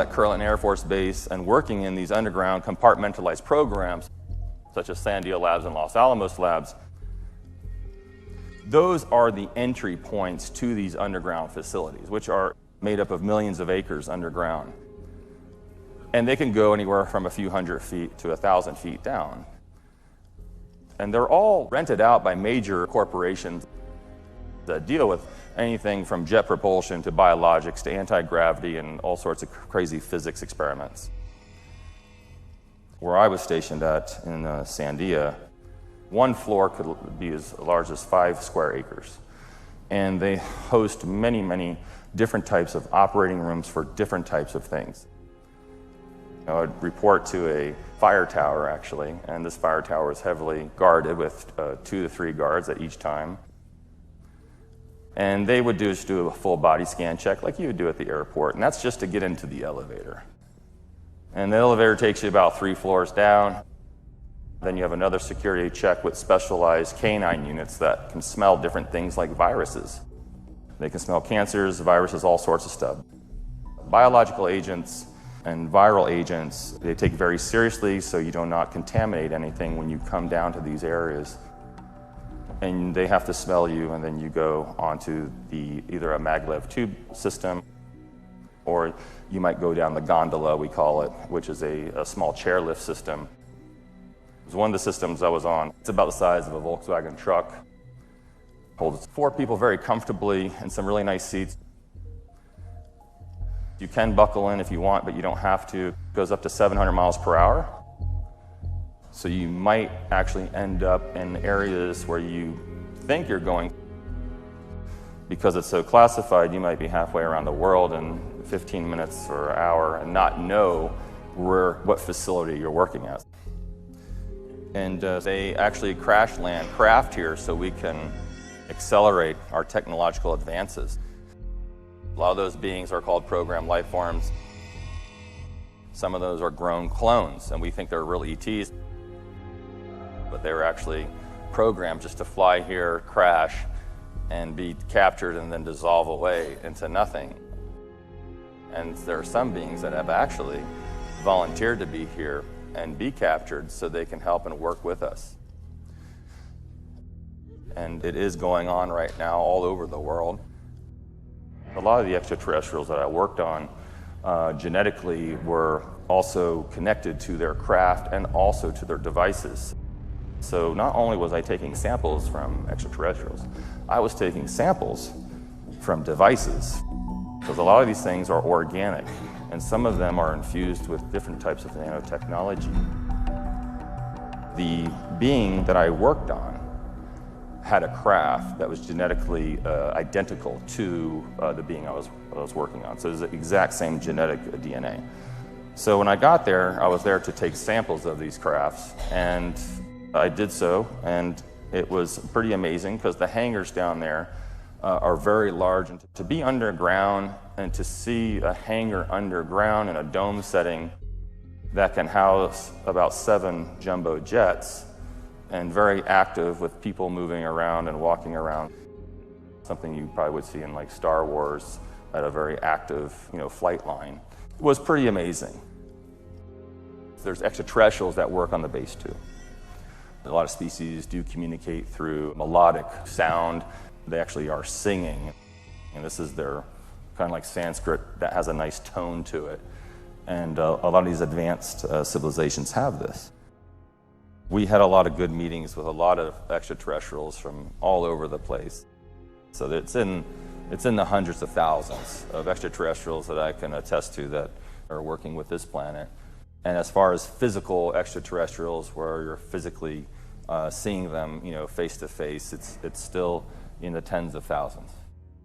at Curlin Air Force Base and working in these underground compartmentalized programs, such as Sandia Labs and Los Alamos Labs, those are the entry points to these underground facilities, which are made up of millions of acres underground. And they can go anywhere from a few hundred feet to 1,000 feet down. And they're all rented out by major corporations that deal with anything from jet propulsion to biologics to anti-gravity and all sorts of crazy physics experiments. Where I was stationed at in Sandia, one floor could be as large as 5 square acres. And they host many, many different types of operating rooms for different types of things. I would report to a fire tower, actually, and this fire tower is heavily guarded with 2 to 3 guards at each time. And they would just do a full body scan check like you would do at the airport, and that's just to get into the elevator. And the elevator takes you about 3 floors down. Then you have another security check with specialized canine units that can smell different things like viruses. They can smell cancers, viruses, all sorts of stuff. Biological agents and viral agents, they take very seriously so you do not contaminate anything when you come down to these areas. And they have to smell you, and then you go onto either a maglev tube system, or you might go down the gondola, we call it, which is a small chairlift system. It was one of the systems I was on. It's about the size of a Volkswagen truck. Holds 4 people very comfortably in some really nice seats. You can buckle in if you want, but you don't have to. It goes up to 700 miles per hour. So you might actually end up in areas where you think you're going. Because it's so classified, you might be halfway around the world in 15 minutes or an hour and not know what facility you're working at. And they actually crash land craft here so we can accelerate our technological advances. A lot of those beings are called programmed life forms. Some of those are grown clones, and we think they're real ETs. But they were actually programmed just to fly here, crash, and be captured and then dissolve away into nothing. And there are some beings that have actually volunteered to be here and be captured so they can help and work with us. And it is going on right now all over the world. A lot of the extraterrestrials that I worked on genetically were also connected to their craft and also to their devices. So not only was I taking samples from extraterrestrials, I was taking samples from devices. Because a lot of these things are organic, and some of them are infused with different types of nanotechnology. The being that I worked on had a craft that was genetically identical to the being I was working on. So it was the exact same genetic DNA. So when I got there, I was there to take samples of these crafts, and I did so, and it was pretty amazing because the hangars down there are very large. And to be underground and to see a hangar underground in a dome setting that can house about 7 jumbo jets and very active with people moving around and walking around, something you probably would see in like Star Wars at a very active, flight line, was pretty amazing. There's extraterrestrials that work on the base too. A lot of species do communicate through melodic sound. They actually are singing, and this is their kind of like Sanskrit that has a nice tone to it. And a lot of these advanced civilizations have this. We had a lot of good meetings with a lot of extraterrestrials from all over the place. So it's in the hundreds of thousands of extraterrestrials that I can attest to that are working with this planet. And as far as physical extraterrestrials, where you're physically seeing them, face to face, it's still in the tens of thousands.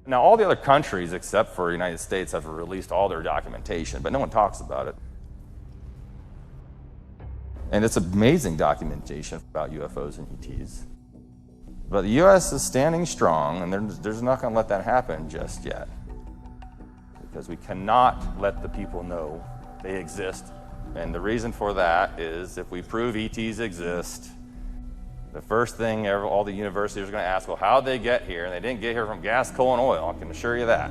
Now, all the other countries, except for the United States, have released all their documentation, but no one talks about it. And it's amazing documentation about UFOs and ETs. But the U.S. is standing strong, and there's not going to let that happen just yet. Because we cannot let the people know they exist. And the reason for that is if we prove ETs exist, the first thing all the universities are going to ask, well, how'd they get here? And they didn't get here from gas, coal, and oil, I can assure you that.